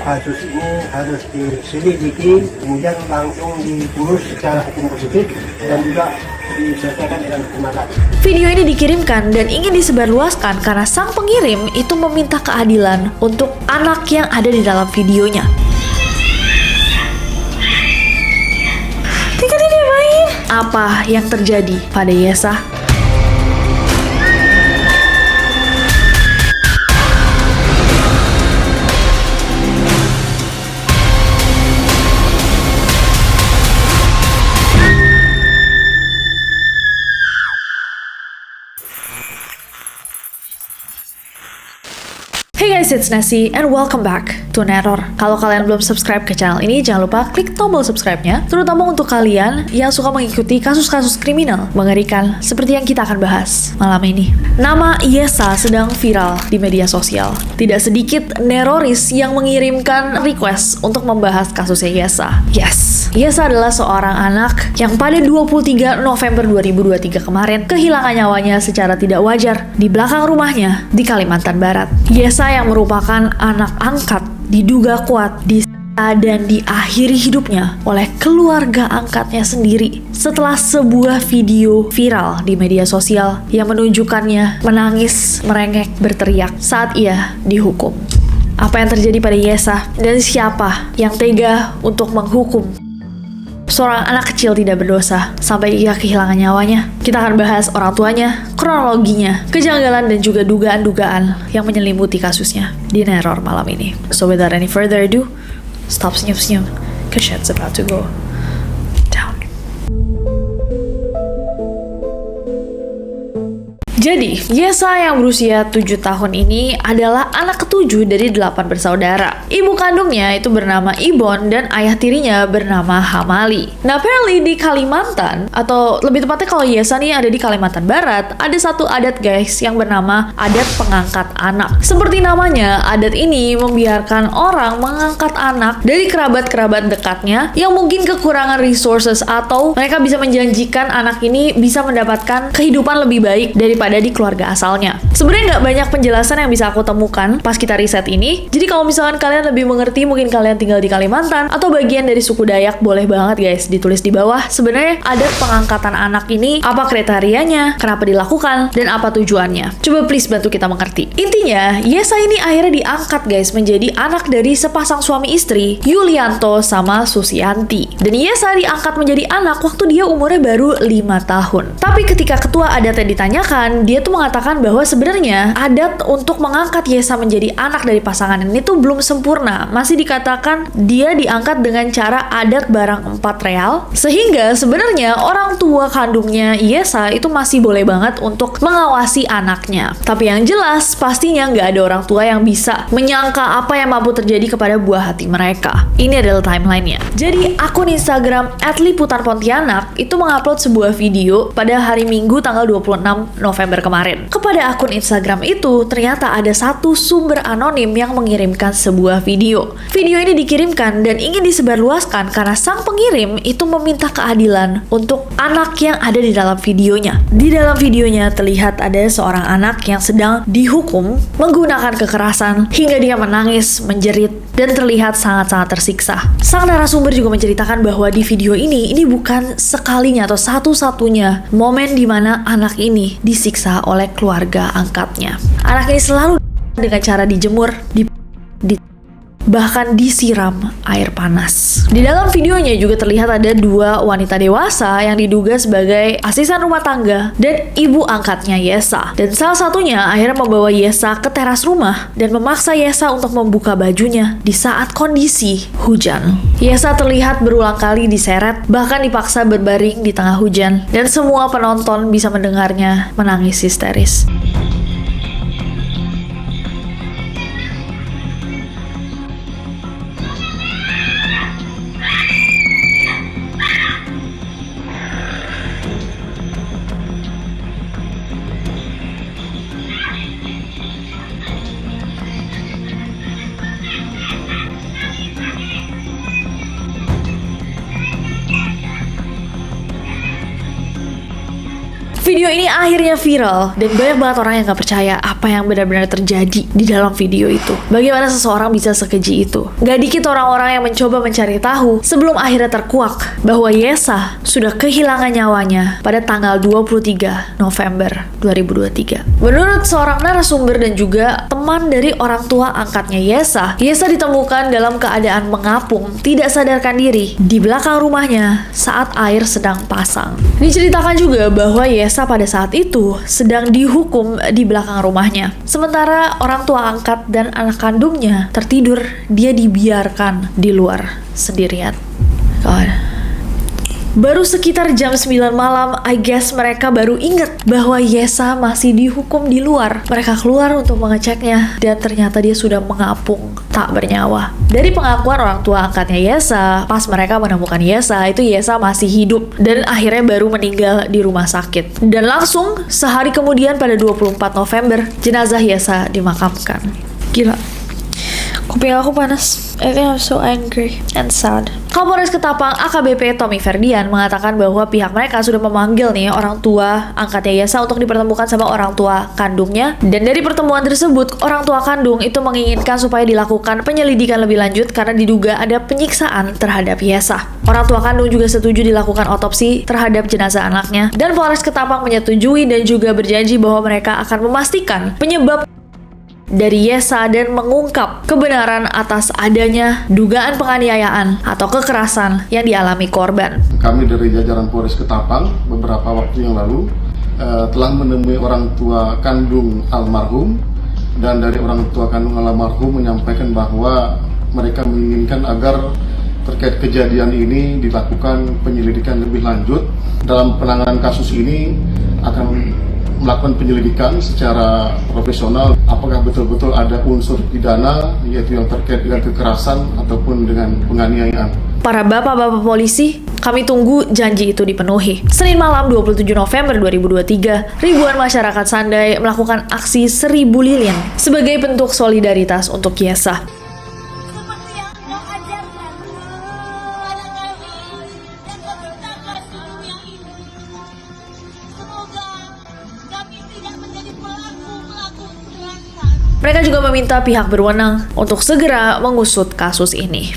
kasus ini harus diselidiki, kemudian langsung diurus secara hukum positif dan juga diselesaikan dengan hukuman. Video ini dikirimkan dan ingin disebarluaskan karena sang pengirim itu meminta keadilan untuk anak yang ada di dalam videonya. Tinggal diapain? Apa yang terjadi pada Yesa? Hey guys, it's Nessie and welcome back to Neror. Kalau kalian belum subscribe ke channel ini, jangan lupa klik tombol subscribe-nya, terutama untuk kalian yang suka mengikuti kasus-kasus kriminal mengerikan seperti yang kita akan bahas malam ini. Nama Yesa sedang viral di media sosial. Tidak sedikit neroris yang mengirimkan request untuk membahas kasusnya Yesa. Yes, Yesa adalah seorang anak yang pada 23 November 2023 kemarin kehilangan nyawanya secara tidak wajar di belakang rumahnya di Kalimantan Barat. Yesa yang merupakan anak angkat diduga kuat dan diakhiri hidupnya oleh keluarga angkatnya sendiri setelah sebuah video viral di media sosial yang menunjukkannya menangis, merengek, berteriak saat ia dihukum. Apa yang terjadi pada Yesa dan siapa yang tega untuk menghukum seorang anak kecil tidak berdosa sampai ia kehilangan nyawanya? Kita akan bahas orang tuanya, kronologinya, kejanggalan dan juga dugaan-dugaan yang menyelimuti kasusnya di Neror malam ini. So without any further ado, stop senyum-senyum, cause shit's about to go down. Jadi, Yesa yang berusia 7 tahun ini adalah anak ketujuh dari 8 bersaudara. Ibu kandungnya itu bernama Ibon dan ayah tirinya bernama Hamali. Nah, apparently di Kalimantan, atau lebih tepatnya kalau Yesa nih ada di Kalimantan Barat, ada satu adat guys yang bernama adat pengangkat anak. Seperti namanya, adat ini membiarkan orang mengangkat anak dari kerabat-kerabat dekatnya yang mungkin kekurangan resources atau mereka bisa menjanjikan anak ini bisa mendapatkan kehidupan lebih baik daripada di keluarga asalnya. Sebenarnya nggak banyak penjelasan yang bisa aku temukan pas kita riset ini. Jadi kalau misalkan kalian lebih mengerti, mungkin kalian tinggal di Kalimantan atau bagian dari suku Dayak, boleh banget guys ditulis di bawah. Sebenarnya adat pengangkatan anak ini apa kriterianya, kenapa dilakukan, dan apa tujuannya. Coba please bantu kita mengerti. Intinya, Yesa ini akhirnya diangkat guys menjadi anak dari sepasang suami istri, Yulianto sama Susianti. Dan Yesa diangkat menjadi anak waktu dia umurnya baru 5 tahun. Tapi ketika ketua adatnya ditanyakan, dia tuh mengatakan bahwa sebenarnya adat untuk mengangkat Yesa menjadi anak dari pasangan ini tuh belum sempurna. Masih dikatakan dia diangkat dengan cara adat barang 4 real. Sehingga sebenarnya orang tua kandungnya Yesa itu masih boleh banget untuk mengawasi anaknya. Tapi yang jelas pastinya nggak ada orang tua yang bisa menyangka apa yang mampu terjadi kepada buah hati mereka. Ini adalah timelinenya. Jadi akun Instagram @liputanpontianak itu mengupload sebuah video pada hari Minggu tanggal 26 November kemarin. Kepada akun Instagram itu ternyata ada satu sumber anonim yang mengirimkan sebuah video. Video ini dikirimkan dan ingin disebarluaskan karena sang pengirim itu meminta keadilan untuk anak yang ada di dalam videonya. Di dalam videonya terlihat ada seorang anak yang sedang dihukum menggunakan kekerasan hingga dia menangis, menjerit, dan terlihat sangat-sangat tersiksa. Sang narasumber juga menceritakan bahwa di video ini bukan sekalinya atau satu-satunya momen di mana anak ini disiksa oleh keluarga angkatnya. Anak ini selalu dengan cara dijemur, bahkan disiram air panas. Di dalam videonya juga terlihat ada 2 wanita dewasa yang diduga sebagai asisten rumah tangga dan ibu angkatnya Yesa. Dan salah satunya akhirnya membawa Yesa ke teras rumah dan memaksa Yesa untuk membuka bajunya di saat kondisi hujan. Yesa terlihat berulang kali diseret, bahkan dipaksa berbaring di tengah hujan, dan semua penonton bisa mendengarnya menangis histeris. Video ini akhirnya viral dan banyak banget orang yang gak percaya apa yang benar-benar terjadi di dalam video itu. Bagaimana seseorang bisa sekeji itu. Gak dikit orang-orang yang mencoba mencari tahu sebelum akhirnya terkuak bahwa Yesa sudah kehilangan nyawanya pada tanggal 23 November 2023. Menurut seorang narasumber dan juga teman dari orang tua angkatnya Yesa ditemukan dalam keadaan mengapung, tidak sadarkan diri di belakang rumahnya saat air sedang pasang. Diceritakan juga bahwa Yesa pada saat itu sedang dihukum di belakang rumahnya. Sementara orang tua angkat dan anak kandungnya tertidur, dia dibiarkan di luar sendirian. Kawan. Baru sekitar jam 9 malam, I guess mereka baru inget bahwa Yesa masih dihukum di luar. Mereka keluar untuk mengeceknya dan ternyata dia sudah mengapung, tak bernyawa. Dari pengakuan orang tua angkatnya Yesa, pas mereka menemukan Yesa, itu Yesa masih hidup dan akhirnya baru meninggal di rumah sakit. Dan langsung sehari kemudian pada 24 November, jenazah Yesa dimakamkan. Gila. Kuping aku panas. I think I'm so angry and sad. Kapolres Ketapang AKBP Tommy Ferdian mengatakan bahwa pihak mereka sudah memanggil nih orang tua angkatnya Yesa untuk dipertemukan sama orang tua kandungnya. Dan dari pertemuan tersebut, orang tua kandung itu menginginkan supaya dilakukan penyelidikan lebih lanjut karena diduga ada penyiksaan terhadap Yesa. Orang tua kandung juga setuju dilakukan otopsi terhadap jenazah anaknya. Dan Polres Ketapang menyetujui dan juga berjanji bahwa mereka akan memastikan penyebab dari Yesa dan mengungkap kebenaran atas adanya dugaan penganiayaan atau kekerasan yang dialami korban. Kami dari jajaran Polres Ketapang beberapa waktu yang lalu telah menemui orang tua kandung almarhum, dan dari orang tua kandung almarhum menyampaikan bahwa mereka menginginkan agar terkait kejadian ini dilakukan penyelidikan lebih lanjut. Dalam penanganan kasus ini akan melakukan penyelidikan secara profesional apakah betul-betul ada unsur pidana yaitu yang terkait dengan kekerasan ataupun dengan penganiayaan. Para bapak-bapak polisi, kami tunggu janji itu dipenuhi. Senin malam 27 November 2023, ribuan masyarakat Sandai melakukan aksi 1000 lilin sebagai bentuk solidaritas untuk Yesa. Mereka juga meminta pihak berwenang untuk segera mengusut kasus ini.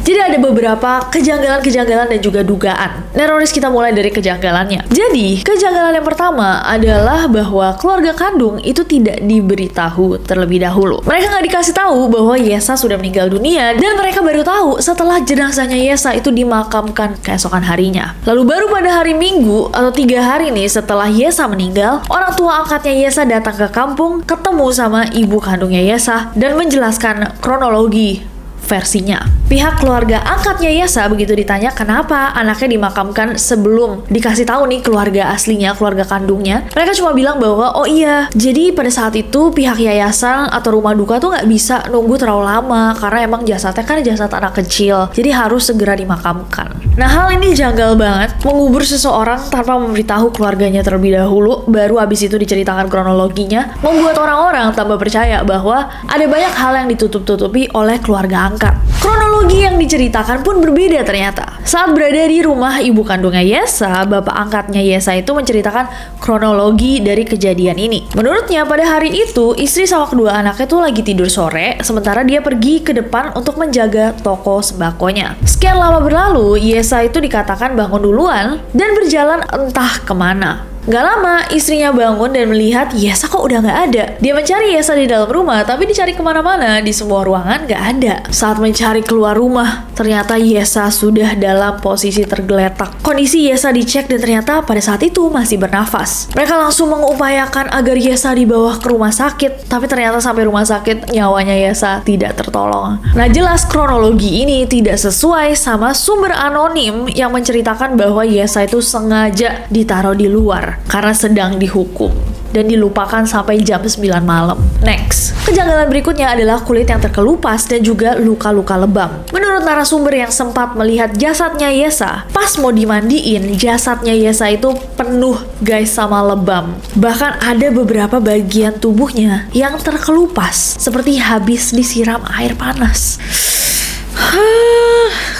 Jadi ada beberapa kejanggalan-kejanggalan dan juga dugaan. Neroris, kita mulai dari kejanggalannya. Jadi, kejanggalan yang pertama adalah bahwa keluarga kandung itu tidak diberitahu terlebih dahulu. Mereka nggak dikasih tahu bahwa Yesa sudah meninggal dunia, dan mereka baru tahu setelah jenazahnya Yesa itu dimakamkan keesokan harinya. Lalu baru pada hari Minggu atau 3 hari nih setelah Yesa meninggal, orang tua angkatnya Yesa datang ke kampung, ketemu sama ibu kandungnya Yesa, dan menjelaskan kronologi versinya. Pihak keluarga angkatnya Yesa begitu ditanya kenapa anaknya dimakamkan sebelum dikasih tahu nih keluarga aslinya, keluarga kandungnya, mereka cuma bilang bahwa oh iya, jadi pada saat itu pihak yayasan atau rumah duka tuh nggak bisa nunggu terlalu lama karena emang jasadnya kan jasad anak kecil, jadi harus segera dimakamkan. Nah, hal ini janggal banget, mengubur seseorang tanpa memberitahu keluarganya terlebih dahulu, baru habis itu diceritakan kronologinya, membuat orang-orang tambah percaya bahwa ada banyak hal yang ditutup-tutupi oleh keluarga angkat. Kronologi yang diceritakan pun berbeda ternyata. Saat berada di rumah ibu kandungnya Yesa, bapak angkatnya Yesa itu menceritakan kronologi dari kejadian ini. Menurutnya pada hari itu, istri sama kedua anaknya tuh lagi tidur sore, sementara dia pergi ke depan untuk menjaga toko sembakonya. Sekian lama berlalu, Yesa itu dikatakan bangun duluan dan berjalan entah kemana. Gak lama, istrinya bangun dan melihat Yesa kok udah gak ada. Dia mencari Yesa di dalam rumah, tapi dicari kemana-mana, di semua ruangan gak ada. Saat mencari keluar rumah, ternyata Yesa sudah dalam posisi tergeletak. Kondisi Yesa dicek dan ternyata pada saat itu masih bernafas. Mereka langsung mengupayakan agar Yesa dibawa ke rumah sakit, tapi ternyata sampai rumah sakit nyawanya Yesa tidak tertolong. Nah, jelas kronologi ini tidak sesuai sama sumber anonim yang menceritakan bahwa Yesa itu sengaja ditaruh di luar karena sedang dihukum dan dilupakan sampai jam 9 malam. Next, kejanggalan berikutnya adalah kulit yang terkelupas dan juga luka-luka lebam. Menurut narasumber yang sempat melihat jasadnya Yesa, pas mau dimandiin, jasadnya Yesa itu penuh guys sama lebam. Bahkan ada beberapa bagian tubuhnya yang terkelupas seperti habis disiram air panas.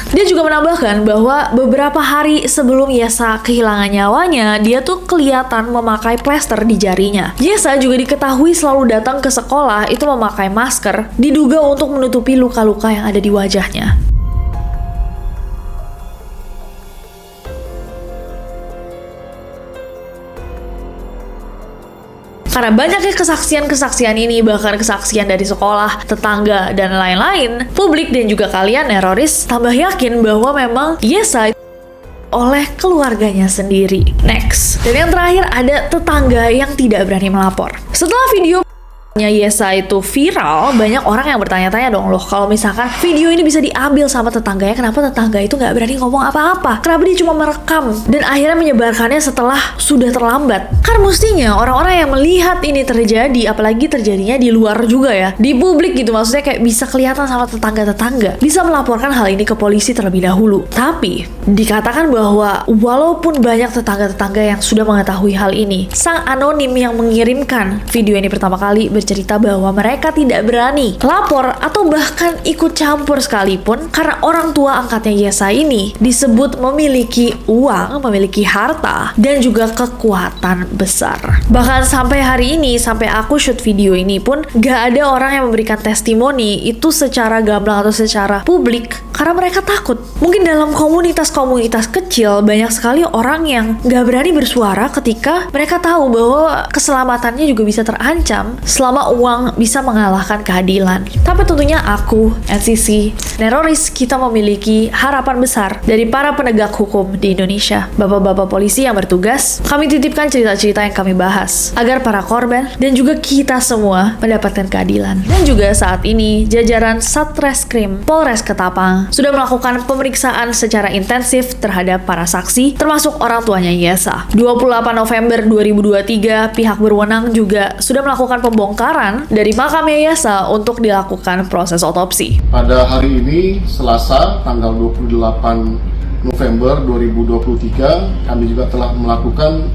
Dia juga menambahkan bahwa beberapa hari sebelum Yesa kehilangan nyawanya, dia tuh kelihatan memakai plester di jarinya. Yesa juga diketahui selalu datang ke sekolah itu memakai masker, diduga untuk menutupi luka-luka yang ada di wajahnya. Karena banyaknya kesaksian-kesaksian ini, bahkan kesaksian dari sekolah, tetangga, dan lain-lain, publik dan juga kalian neroris tambah yakin bahwa memang Yesa oleh keluarganya sendiri. Next. Dan yang terakhir ada tetangga yang tidak berani melapor. Setelah video Yesa itu viral, banyak orang yang bertanya-tanya dong, loh kalau misalkan video ini bisa diambil sama tetangganya, kenapa tetangga itu nggak berani ngomong apa-apa? Kenapa dia cuma merekam dan akhirnya menyebarkannya setelah sudah terlambat? Kan mestinya orang-orang yang melihat ini terjadi, apalagi terjadinya di luar juga ya, di publik gitu, maksudnya kayak bisa kelihatan sama tetangga-tetangga, bisa melaporkan hal ini ke polisi terlebih dahulu. Tapi dikatakan bahwa walaupun banyak tetangga-tetangga yang sudah mengetahui hal ini, sang anonim yang mengirimkan video ini pertama kali cerita bahwa mereka tidak berani lapor atau bahkan ikut campur sekalipun karena orang tua angkatnya Yesa ini disebut memiliki uang, memiliki harta, dan juga kekuatan besar. Bahkan sampai hari ini, sampai aku shoot video ini pun gak ada orang yang memberikan testimoni itu secara gamblang atau secara publik karena mereka takut. Mungkin dalam komunitas-komunitas kecil banyak sekali orang yang gak berani bersuara ketika mereka tahu bahwa keselamatannya juga bisa terancam selama uang bisa mengalahkan keadilan. Tapi tentunya aku, NCC, Neroris, kita memiliki harapan besar dari para penegak hukum di Indonesia. Bapak-bapak polisi yang bertugas, kami titipkan cerita-cerita yang kami bahas agar para korban dan juga kita semua mendapatkan keadilan. Dan juga saat ini, jajaran Satreskrim Polres Ketapang sudah melakukan pemeriksaan secara intensif terhadap para saksi, termasuk orang tuanya Yesa. 28 November 2023, pihak berwenang juga sudah melakukan pembongkaran dari makamnya Yesa untuk dilakukan proses otopsi. Pada hari ini, Selasa, tanggal 28 November 2023, kami juga telah melakukan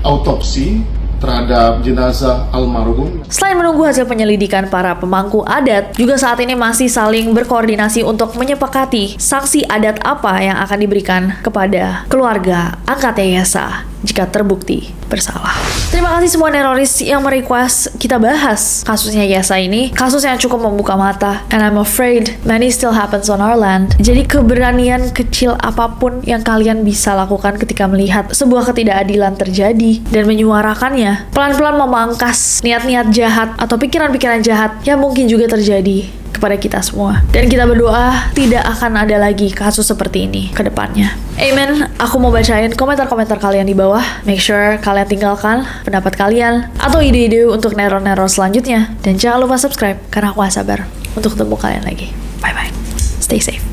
autopsi terhadap jenazah almarhum. Selain menunggu hasil penyelidikan para pemangku adat, juga saat ini masih saling berkoordinasi untuk menyepakati sanksi adat apa yang akan diberikan kepada keluarga angkatnya Yesa jika terbukti bersalah. Terima kasih semua neroris yang merequest kita bahas kasusnya Yesa ini. Kasus yang cukup membuka mata, and I'm afraid many still happens on our land. Jadi keberanian kecil apapun yang kalian bisa lakukan ketika melihat sebuah ketidakadilan terjadi dan menyuarakannya, pelan-pelan memangkas niat-niat jahat atau pikiran-pikiran jahat yang mungkin juga terjadi kepada kita semua. Dan kita berdoa tidak akan ada lagi kasus seperti ini ke depannya. Amen. Aku mau bacain komentar-komentar kalian di bawah. Make sure kalian tinggalkan pendapat kalian atau ide-ide untuk neror-neror selanjutnya. Dan jangan lupa subscribe karena aku gak sabar untuk ketemu kalian lagi. Bye-bye. Stay safe.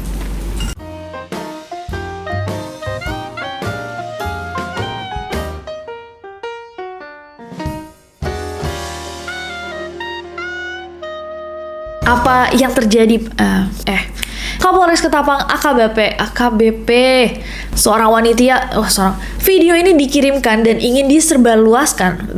Apa yang terjadi Kapolres Ketapang AKBP seorang wanita video ini dikirimkan dan ingin disebarluaskan